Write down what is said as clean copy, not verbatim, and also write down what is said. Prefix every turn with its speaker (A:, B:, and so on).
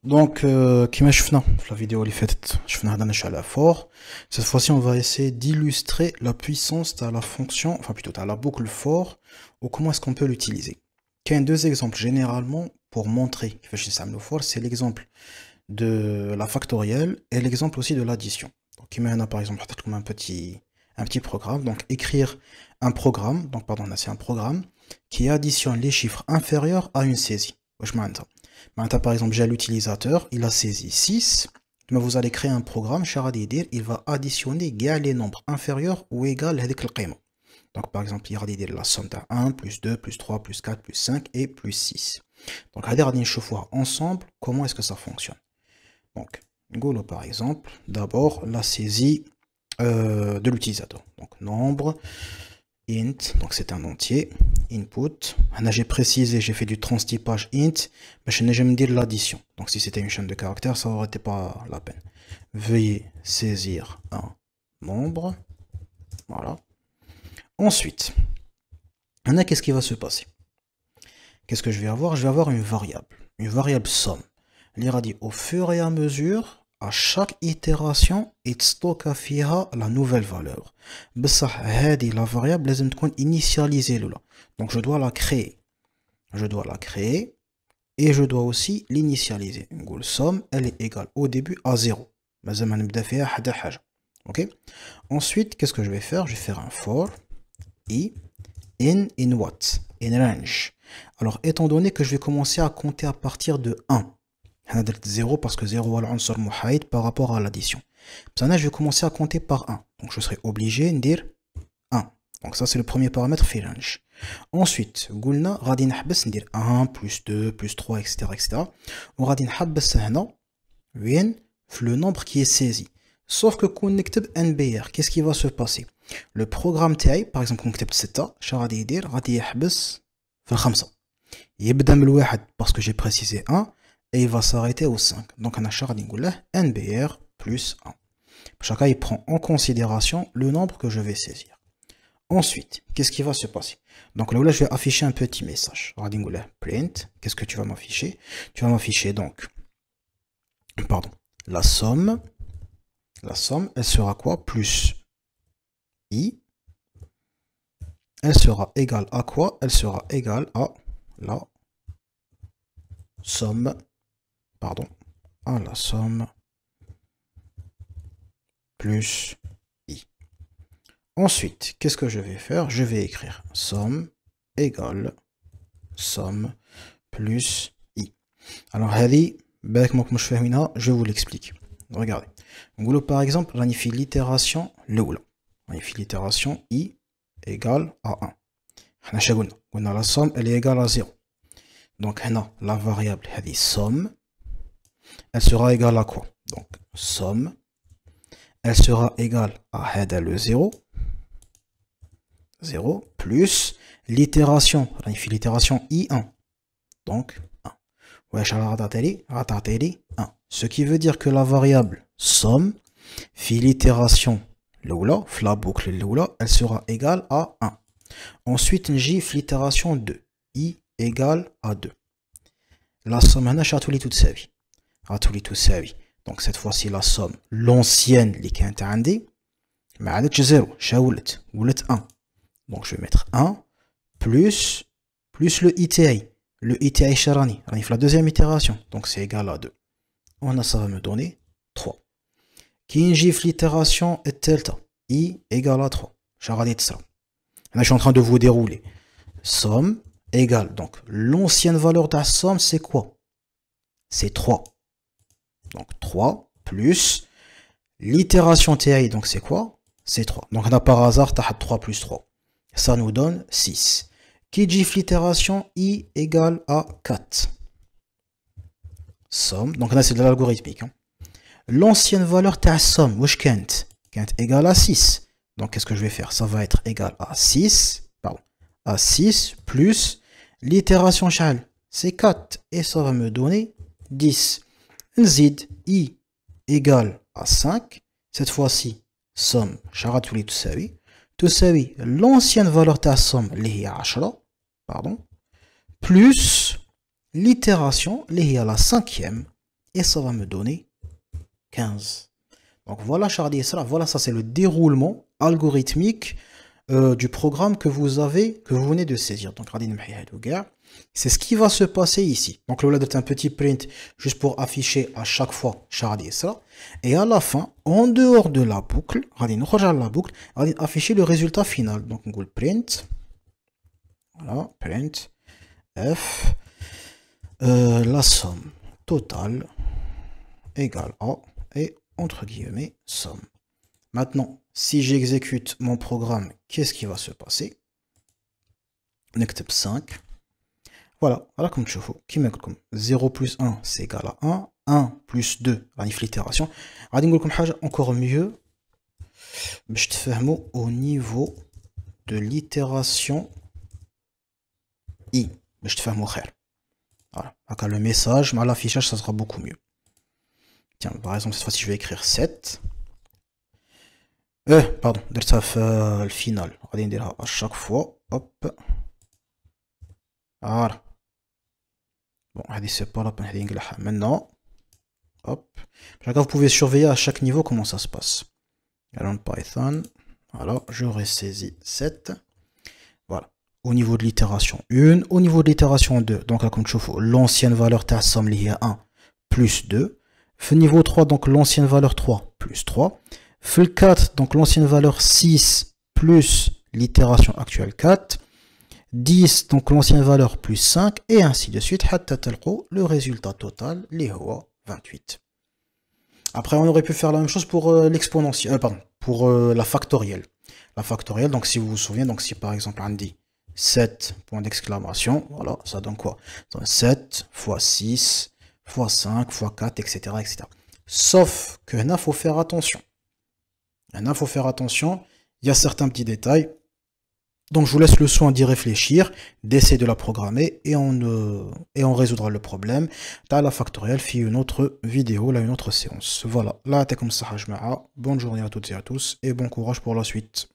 A: Donc, كما شفنا في la vidéo اللي فاتت شفنا هذا نشأ على for. Cette fois-ci, on va essayer d'illustrer la puissance de la fonction, enfin plutôt de la boucle for, ou comment est-ce qu'on peut l'utiliser. Il y a deux exemples généralement pour montrer كيفاش نستعملوا for, c'est l'exemple de la factorielle et l'exemple aussi de l'addition. Donc, كيما هنا par exemple حطيت لكم un petit programme, donc écrire un programme, donc pardon, là c'est un programme qui additionne les chiffres inférieurs à une saisie. واش معناتها Maintenant, par exemple, j'ai l'utilisateur, il a saisi 6, mais vous allez créer un programme, il va additionner les nombres inférieurs ou égales à القيمة. Donc, par exemple, il va dire la somme de 1, plus 2, plus 3, plus 4, plus 5 et plus 6. Donc, on va voir ensemble comment est-ce que ça fonctionne. Donc, Golo, par exemple, d'abord, la saisie de l'utilisateur. Donc, nombre, int, donc c'est un entier, input. J'ai précisé, j'ai fait du transtypage int, mais je n'ai jamais dit l'addition. Donc si c'était une chaîne de caractères, ça aurait été pas la peine. Veuillez saisir un nombre. Voilà. Ensuite, qu'est-ce qui va se passer? Qu'est-ce que je vais avoir? Je vais avoir une variable somme. Il dit au fur et à mesure, à chaque itération, il stocke la nouvelle valeur. La variable doit être initialisée. Donc je dois la créer. Et je dois aussi l'initialiser. La somme, elle est égale au début à 0. Ok? Ensuite, qu'est-ce que je vais faire? Je vais faire un for i in what? In range. Alors, étant donné que je vais commencer à compter à partir de 1. 0 parce que 0 est l'unsur muhaïd par rapport à l'addition. Maintenant, je vais commencer à compter par 1. Donc, je serai obligé de dire 1. Donc, ça, c'est le premier paramètre في range. Ensuite, قلنا غادي نحبس ندير 1 plus 2 plus 3 etc. etc. وغادي نحبس هنا وين في le nombre qui est saisi. Sauf que quand on نكتب NBR, qu'est-ce qui va se passer? Le programme تاعي, par exemple, quand نكتب 6, شنو غادي يدير؟ غادي يحبس في الخمسة. يبدا من الواحد parce que j'ai précisé 1 et il va s'arrêter au 5. Donc on a غادي نقول له NBR plus 1. Chacun il prend en considération le nombre que je vais saisir. Ensuite, qu'est-ce qui va se passer? Donc là, je vais afficher un petit message. Print, qu'est-ce que tu vas m'afficher? Tu vas m'afficher donc, pardon, la somme, elle sera quoi? Plus i, elle sera égale à quoi? Elle sera égale à la somme, pardon, à la somme plus i. Ensuite, qu'est-ce que je vais faire? Je vais écrire somme égale somme plus i. Alors, je vous l'explique. Regardez. Par exemple, on fait l'itération l'oula. On fait l'itération i égale à 1. On a la somme, elle est égale à 0. Donc, la variable, somme, elle sera égale à quoi? Donc, somme, elle sera égale à le 0. 0 plus l'itération, on fait l'itération i1. Donc, 1. Ce qui veut dire que la variable somme, fait l'itération la boucle elle sera égale à 1. Ensuite, j'ai l'itération 2. I égale à 2. La somme, donc cette fois-ci, la somme, l'ancienne, qui est عندي, ما عادتش 0, ولات 1. Donc je vais mettre 1 plus le ITI. Le ITI Sharani, la deuxième itération. Donc c'est égal à 2. Ça va me donner 3. Qui ingifle l'itération est delta. I égale à 3. Je suis en train de vous dérouler. Somme égale. Donc l'ancienne valeur de la somme, c'est quoi? C'est 3. Donc 3 plus l'itération TI. Donc c'est quoi? C'est 3. Donc on a par hasard 3 plus 3. Ça nous donne 6. Qui dit l'itération i égale à 4. Somme. Donc là, c'est de l'algorithmique. Hein. L'ancienne valeur de la somme, Kent égale à 6. Donc qu'est-ce que je vais faire? Ça va être égal à 6. Pardon. À 6 plus l'itération chal. C'est 4. Et ça va me donner 10. Nzid i égale à 5. Cette fois-ci, somme. Charatouli tout ça, oui. تساوي l'ancienne valeur de la somme اللي هي 10 pardon plus l'itération اللي هي la cinquième et ça va me donner 15. Donc voilà, Charlie, voilà, ça c'est le déroulement algorithmique du programme que vous venez de saisir. Donc, c'est ce qui va se passer ici. Donc, là, c'est un petit print juste pour afficher à chaque fois Charlie ça. Et à la fin, en dehors de la boucle, on va afficher le résultat final. Donc, on va print. Voilà, print f. La somme totale égale a et entre guillemets somme. Maintenant, si j'exécute mon programme, qu'est-ce qui va se passer? Nekteb 5. Voilà, voilà comme tu vois. Qui met comme 0 plus 1, c'est égal à 1. 1 plus 2, l'itération. Encore mieux, je te fais un mot au niveau de l'itération I. Je te fais un mot. Voilà, le message, mais l'affichage, ça sera beaucoup mieux. Tiens, par exemple, cette fois-ci, je vais écrire 7. Pardon, le final. On va dire à chaque fois. Hop. Voilà. Bon, c'est pas la peine. Maintenant, hop. Vous pouvez surveiller à chaque niveau comment ça se passe. Alors, Python. Voilà, j'aurais saisi 7. Voilà. Au niveau de l'itération 1, au niveau de l'itération 2, donc là, comme tu vois, l'ancienne valeur ta somme liée à 1 plus 2. Niveau 3, donc l'ancienne valeur 3 plus 3. Fil 4, donc l'ancienne valeur 6 plus l'itération actuelle 4. 10, donc l'ancienne valeur plus 5, et ainsi de suite, le résultat total, les 28. Après, on aurait pu faire la même chose pour l'exponentielle, pardon, pour la factorielle. La factorielle, donc si vous vous souvenez, donc si par exemple on dit 7, point d'exclamation, voilà, ça donne quoi? Ça donne 7 fois 6 fois 5 fois 4, etc., etc. Sauf que là, il faut faire attention. Là, il faut faire attention, il y a certains petits détails. Donc je vous laisse le soin d'y réfléchir, d'essayer de la programmer et on résoudra le problème. T'as la factorielle, fait une autre vidéo, là une autre séance. Voilà, là t'es comme ça, bonne journée à toutes et à tous et bon courage pour la suite.